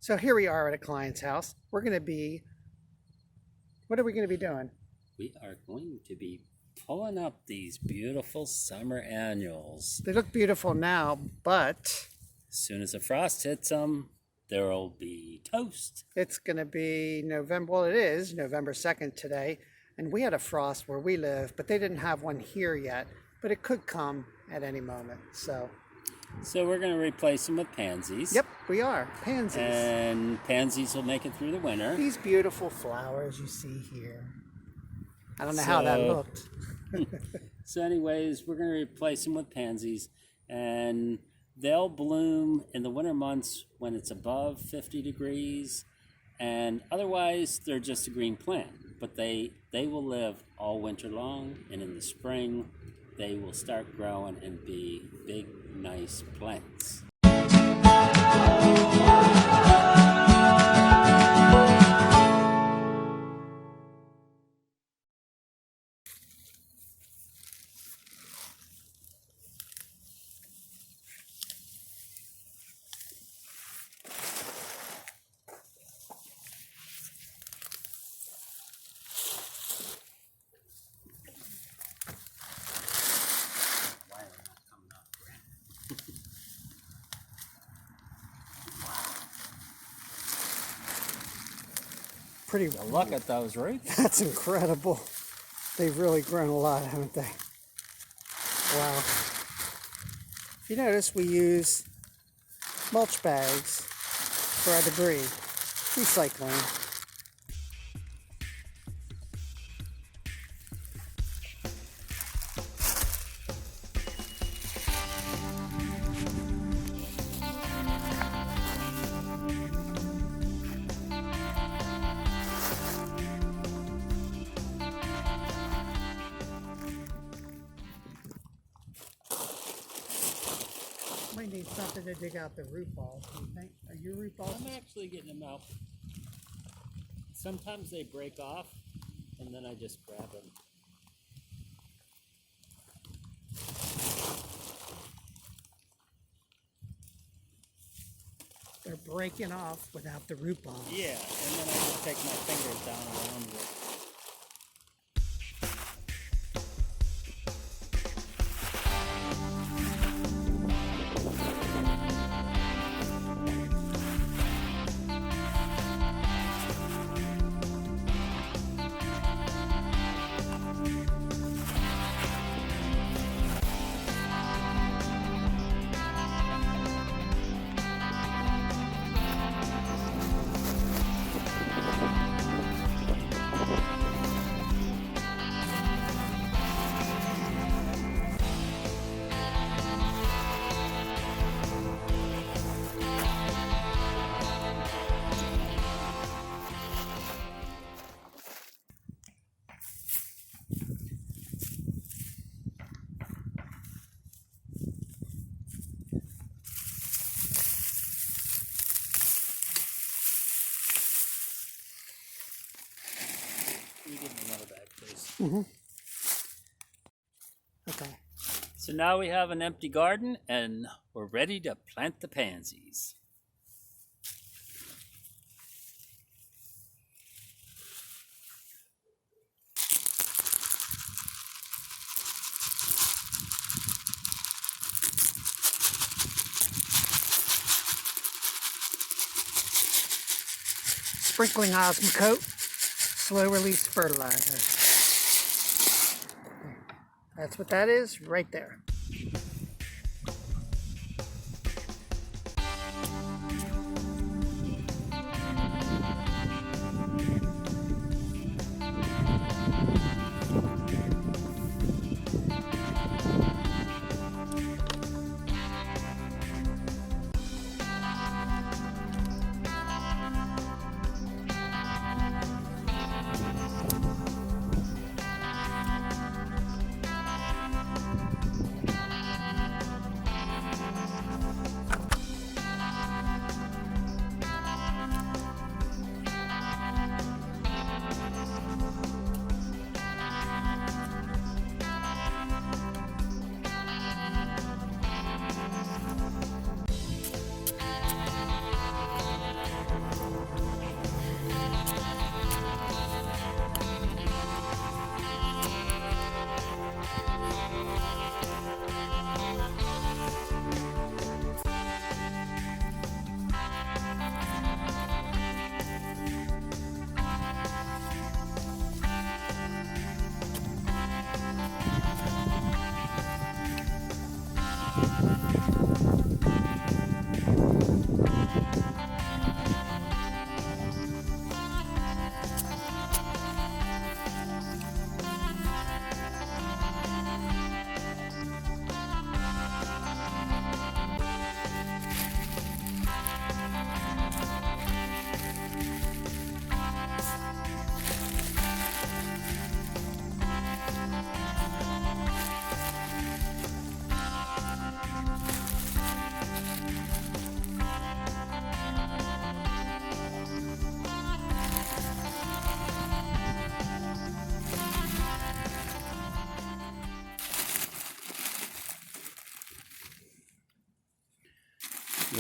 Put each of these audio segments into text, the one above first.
So here we are at a client's house. What are we going to be doing? We are going to be pulling up these beautiful summer annuals. They look beautiful now, but As soon as the frost hits them, there'll be toast. it's going to be November. Well, it is November 2nd today. And we had a frost where we live, but they didn't have one here yet. But it could come at any moment. So we're going to replace them with pansies. yep, we are. Pansies. And pansies will make it through the winter. These beautiful flowers you see here. I don't know how that looked. So anyways, we're going to replace them with pansies. And they'll bloom in the winter months when it's above 50 degrees. And otherwise, they're just a green plant. But they will live all winter long. And in the spring, they will start growing and be big, nice plants. Pretty Well, look at those roots. That's incredible. They've really grown a lot, haven't they? Wow. If you notice, we use mulch bags for our debris, recycling. Might need something to dig out the root balls, do you think? Are your root balls? I'm actually getting them out. Sometimes they break off, and then I just grab them. They're breaking off without the root balls. Yeah, and then I just take my fingers down around it. You give me another bag, please. Mm-hmm. Okay. So now we have an empty garden, and we're ready to plant the pansies. Sprinkling Osmocote, slow release fertilizer. That's what that is right there.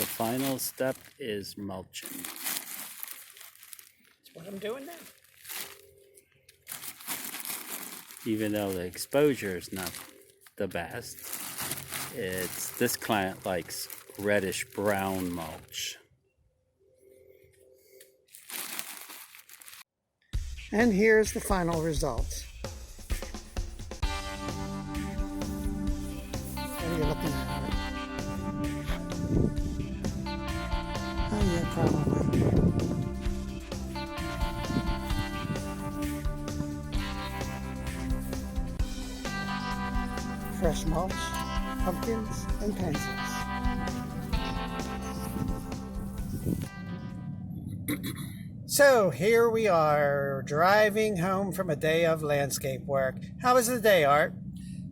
the final step is mulching. That's what I'm doing now. Even though the exposure is not the best, this client likes reddish brown mulch. And here's the final result. What are you looking at? Oh yeah, probably. Fresh mulch, pumpkins, and pansies. So here we are, driving home from a day of landscape work. How was the day, Art?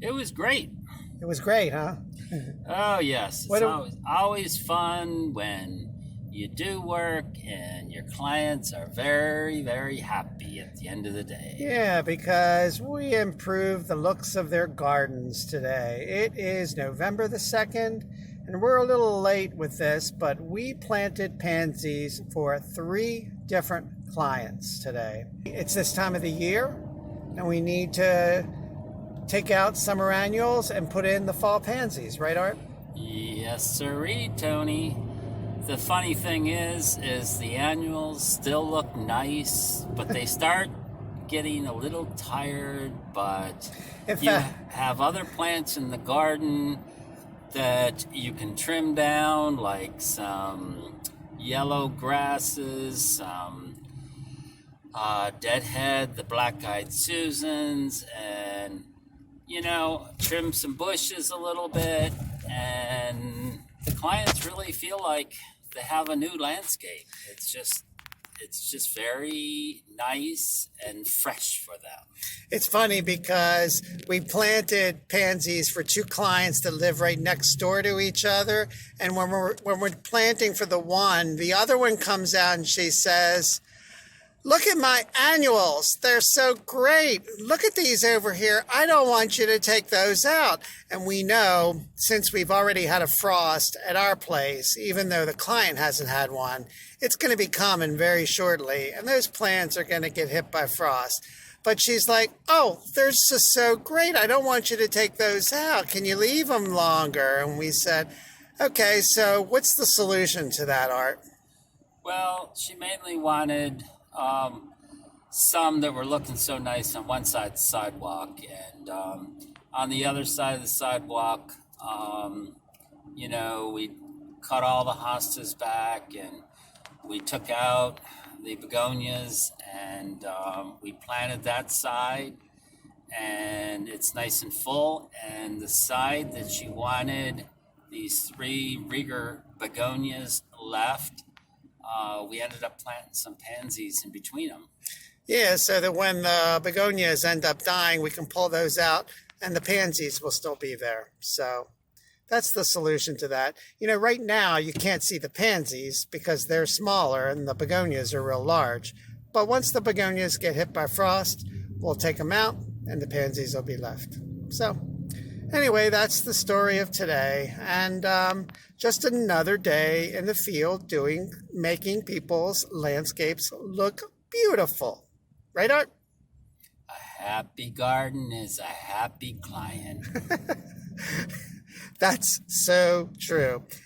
It was great. It was great, huh? Oh, yes. It's always fun when you do work and your clients are very, very happy at the end of the day. Yeah, because we improved the looks of their gardens today. It is November the 2nd, and we're a little late with this, but we planted pansies for 3 different clients today. It's this time of the year, and we need to take out summer annuals and put in the fall pansies, right, Art? Yes, sirree, Tony. The funny thing is the annuals still look nice, but they start getting a little tired. But you have other plants in the garden that you can trim down, like some yellow grasses, some deadhead, the black-eyed Susans, and trim some bushes a little bit, and the clients really feel like they have a new landscape. It's just very nice and fresh for them. It's funny because we planted pansies for 2 clients that live right next door to each other, and when we're planting for the one, the other one comes out and she says, "Look at my annuals. They're so great. Look at these over here. I don't want you to take those out." And we know, since we've already had a frost at our place, even though the client hasn't had one, it's going to be coming very shortly, and those plants are going to get hit by frost. But she's like, "Oh, they're just so great. I don't want you to take those out. Can you leave them longer?" And we said, "Okay, so what's the solution to that, Art?" Well, she mainly wanted some that were looking so nice on one side of the sidewalk, and on the other side of the sidewalk, we cut all the hostas back, and we took out the begonias, and we planted that side, and it's nice and full. And the side that she wanted these 3 Rieger begonias left, we ended up planting some pansies in between them. Yeah, so that when the begonias end up dying, we can pull those out and the pansies will still be there. So that's the solution to that. Right now you can't see the pansies because they're smaller and the begonias are real large. But once the begonias get hit by frost, we'll take them out and the pansies will be left. So anyway, that's the story of today, and just another day in the field making people's landscapes look beautiful. Right, Art? A happy garden is a happy client. That's so true.